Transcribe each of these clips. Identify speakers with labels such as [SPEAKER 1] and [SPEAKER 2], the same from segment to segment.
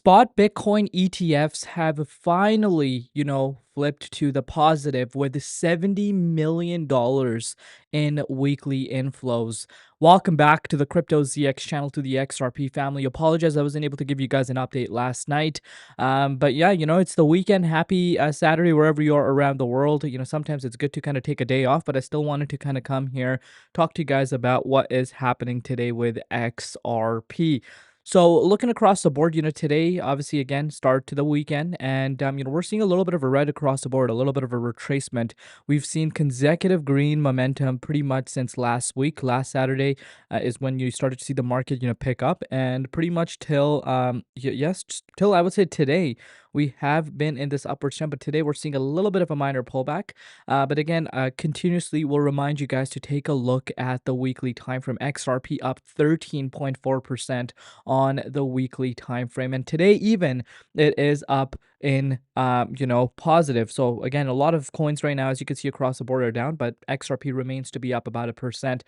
[SPEAKER 1] Spot Bitcoin ETFs have finally, flipped to the positive with $70 million in weekly inflows. Welcome back to the Crypto ZX channel, to the XRP family. Apologize, I wasn't able to give you guys an update last night. But yeah, it's the weekend. Happy Saturday, wherever you are around the world. Sometimes it's good to kind of take a day off, but I still wanted to kind of come here, talk to you guys about what is happening today with XRP. So looking across the board, today, obviously, again, start to the weekend, and we're seeing a little bit of a red across the board, a little bit of a retracement. We've seen consecutive green momentum pretty much since last week. Last Saturday is when you started to see the market, pick up, and pretty much till yes, just till I would say today, we have been in this upward trend, but today we're seeing a little bit of a minor pullback. But again, continuously, we'll remind you guys to take a look at the weekly time from XRP up 13.4% on the weekly time frame, and today even it is up in positive. So again, a lot of coins right now, as you can see across the board, are down, but XRP remains to be up about 1%.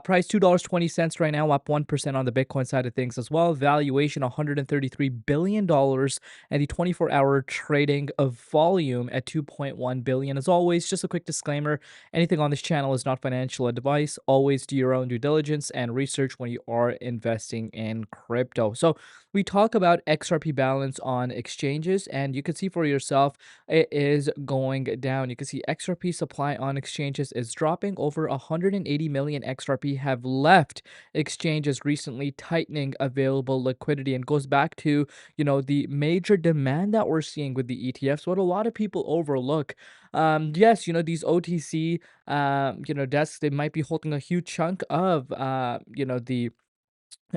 [SPEAKER 1] Price $2.20 right now, up 1% on the Bitcoin side of things as well. Valuation $133 billion, and the 24-hour trading of volume at 2.1 billion. As always, just a quick disclaimer: anything on this channel is not financial advice. Always do your own due diligence and research when you are investing in crypto. So we talk about XRP balance on exchanges, and you can see for yourself it is going down. You can see XRP supply on exchanges is dropping. Over 180 million XRP have left exchanges recently, tightening available liquidity, and goes back to the major demand that we're seeing with the ETFs. What a lot of people overlook. Yes, these OTC desks, they might be holding a huge chunk of the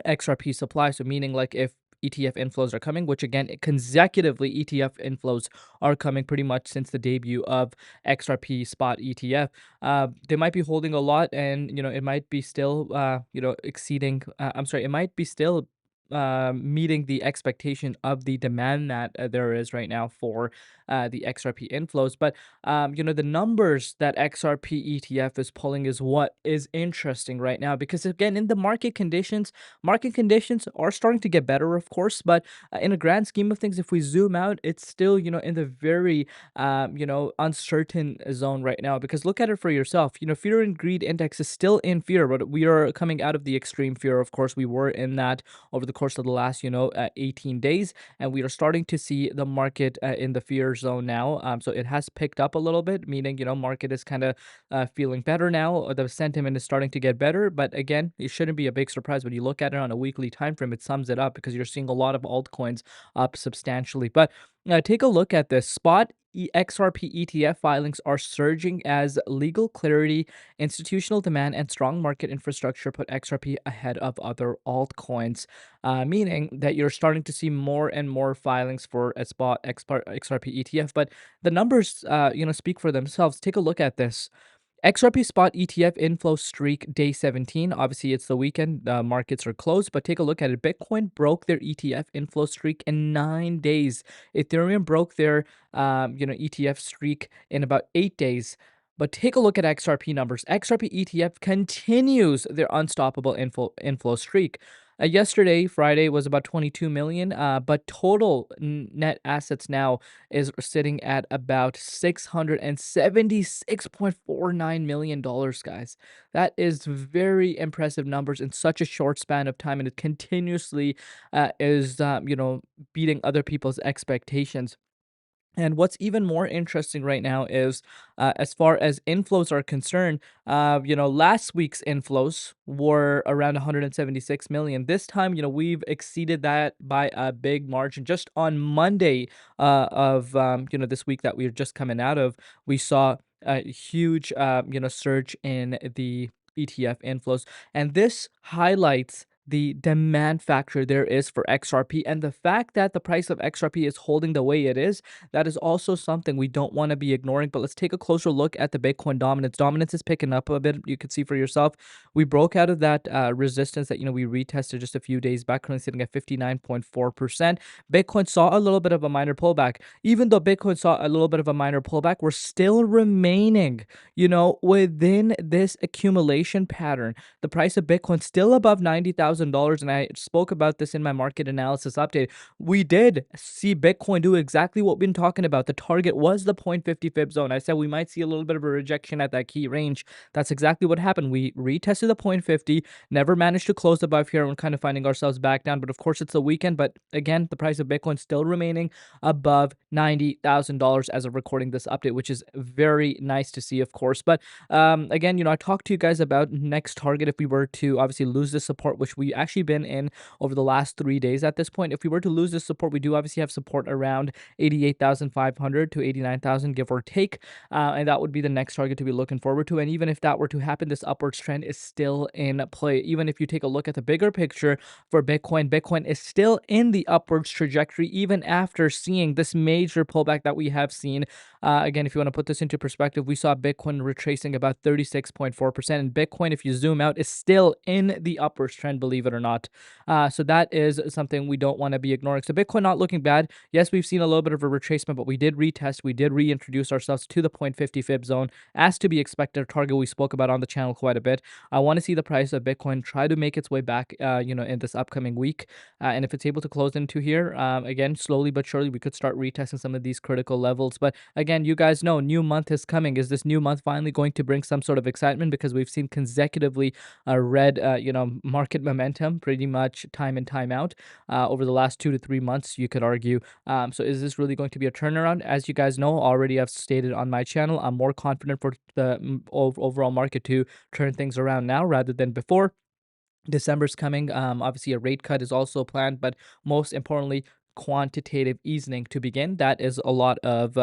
[SPEAKER 1] XRP supply. So meaning, like, if ETF inflows are coming, which again consecutively ETF inflows are coming pretty much since the debut of XRP spot ETF. They might be holding a lot, and it might be still exceeding. I'm sorry, it might be still meeting the expectation of the demand that there is right now for the XRP inflows. But the numbers that XRP ETF is pulling is what is interesting right now, because again, in the market conditions are starting to get better, of course, but in a grand scheme of things, if we zoom out, it's still in the very uncertain zone right now. Because look at it for yourself. Fear and greed index is still in fear, but we are coming out of the extreme fear. Of course, we were in that over the course of the last 18 days, and we are starting to see the market in the fear zone now. So it has picked up a little bit, meaning market is kind of feeling better now. The sentiment is starting to get better, but again, it shouldn't be a big surprise when you look at it on a weekly time frame. It sums it up, because you're seeing a lot of altcoins up substantially. But take a look at this. Spot XRP ETF filings are surging as legal clarity, institutional demand, and strong market infrastructure put XRP ahead of other altcoins, meaning that you're starting to see more and more filings for a spot XRP ETF. But the numbers, speak for themselves. Take a look at this. XRP spot ETF inflow streak day 17. Obviously, it's the weekend. Markets are closed, but take a look at it. Bitcoin broke their ETF inflow streak in 9 days. Ethereum broke their ETF streak in about 8 days. But take a look at XRP numbers. XRP ETF continues their unstoppable inflow streak. Yesterday, Friday, was about 22 million, but total net assets now is sitting at about $676.49 million, guys. That is very impressive numbers in such a short span of time, and it continuously is, beating other people's expectations. And what's even more interesting right now is, as far as inflows are concerned, last week's inflows were around 176 million. This time, we've exceeded that by a big margin. Just on Monday of this week that we're just coming out of, we saw a huge surge in the ETF inflows, and this highlights the demand factor there is for XRP, and the fact that the price of XRP is holding the way it is. That is also something we don't want to be ignoring. But let's take a closer look at the Bitcoin dominance. Dominance is picking up a bit. You can see for yourself. We broke out of that resistance that we retested just a few days back, currently sitting at 59.4%. Bitcoin saw a little bit of a minor pullback. Even though Bitcoin saw a little bit of a minor pullback, we're still remaining, within this accumulation pattern. The price of Bitcoin still above $90,000. $98,000. And I spoke about this in my market analysis update. We did see Bitcoin do exactly what we've been talking about. The target was the 0.50 fib zone. I said we might see a little bit of a rejection at that key range. That's exactly what happened. We retested the 0.50, never managed to close above here, and kind of finding ourselves back down. But of course, it's the weekend. But again, the price of Bitcoin still remaining above $90,000 as of recording this update, which is very nice to see, of course. But again, I talked to you guys about next target if we were to obviously lose this support, which we actually been in over the last 3 days at this point. If we were to lose this support, we do obviously have support around 88,500 to 89,000, give or take. And that would be the next target to be looking forward to. And even if that were to happen, this upwards trend is still in play. Even if you take a look at the bigger picture for Bitcoin, Bitcoin is still in the upwards trajectory, even after seeing this major pullback that we have seen. Again, if you want to put this into perspective, we saw Bitcoin retracing about 36.4%. And Bitcoin, if you zoom out, is still in the upwards trend, believe it or not. So that is something we don't want to be ignoring. So Bitcoin not looking bad. Yes, we've seen a little bit of a retracement, but we did retest. We did reintroduce ourselves to the 0.50 fib zone as to be expected, a target we spoke about on the channel quite a bit. I want to see the price of Bitcoin try to make its way back, in this upcoming week. And if it's able to close into here, again, slowly but surely, we could start retesting some of these critical levels. But again, you guys know, new month is coming. Is this new month finally going to bring some sort of excitement? Because we've seen consecutively red, market momentum pretty much time in, time out over the last 2 to 3 months, you could argue. So is this really going to be a turnaround? As you guys know, already I've stated on my channel, I'm more confident for the overall market to turn things around now rather than before. December's coming. Obviously, a rate cut is also planned, but most importantly, quantitative easing to begin. That is a lot of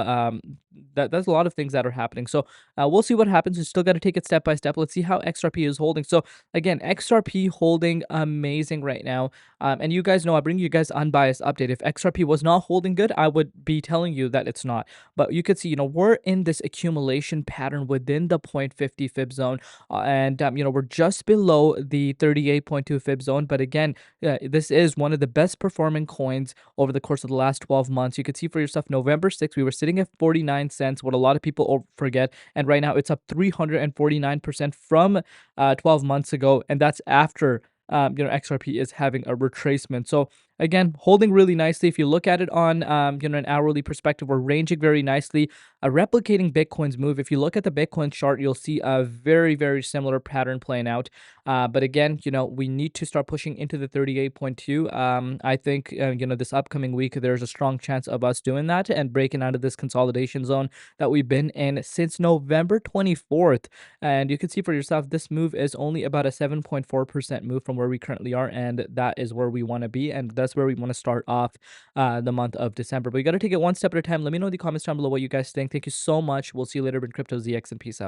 [SPEAKER 1] that's a lot of things that are happening. So we'll see what happens. We still got to take it step by step. Let's see how XRP is holding. So again, XRP holding amazing right now. And you guys know I bring you guys unbiased update. If XRP was not holding good, I would be telling you that it's not. But you could see, we're in this accumulation pattern within the 0.50 fib zone, and we're just below the 38.2 fib zone. But again, this is one of the best performing coins over the course of the last 12 months. You could see for yourself, November 6th, we were sitting at 49 cents, what a lot of people forget. And right now it's up 349% from 12 months ago. And that's after XRP is having a retracement. So again, holding really nicely. If you look at it on an hourly perspective, we're ranging very nicely, replicating Bitcoin's move. If you look at the Bitcoin chart, you'll see a very, very similar pattern playing out. But again, we need to start pushing into the 38.2. I think this upcoming week there's a strong chance of us doing that and breaking out of this consolidation zone that we've been in since November 24th. And you can see for yourself, this move is only about a 7.4% move from where we currently are, and that is where we want to be, and that's where we want to start off the month of December. But you got to take it one step at a time. Let me know in the comments down below what you guys think. Thank you so much. We'll see you later in Crypto ZX, and peace out.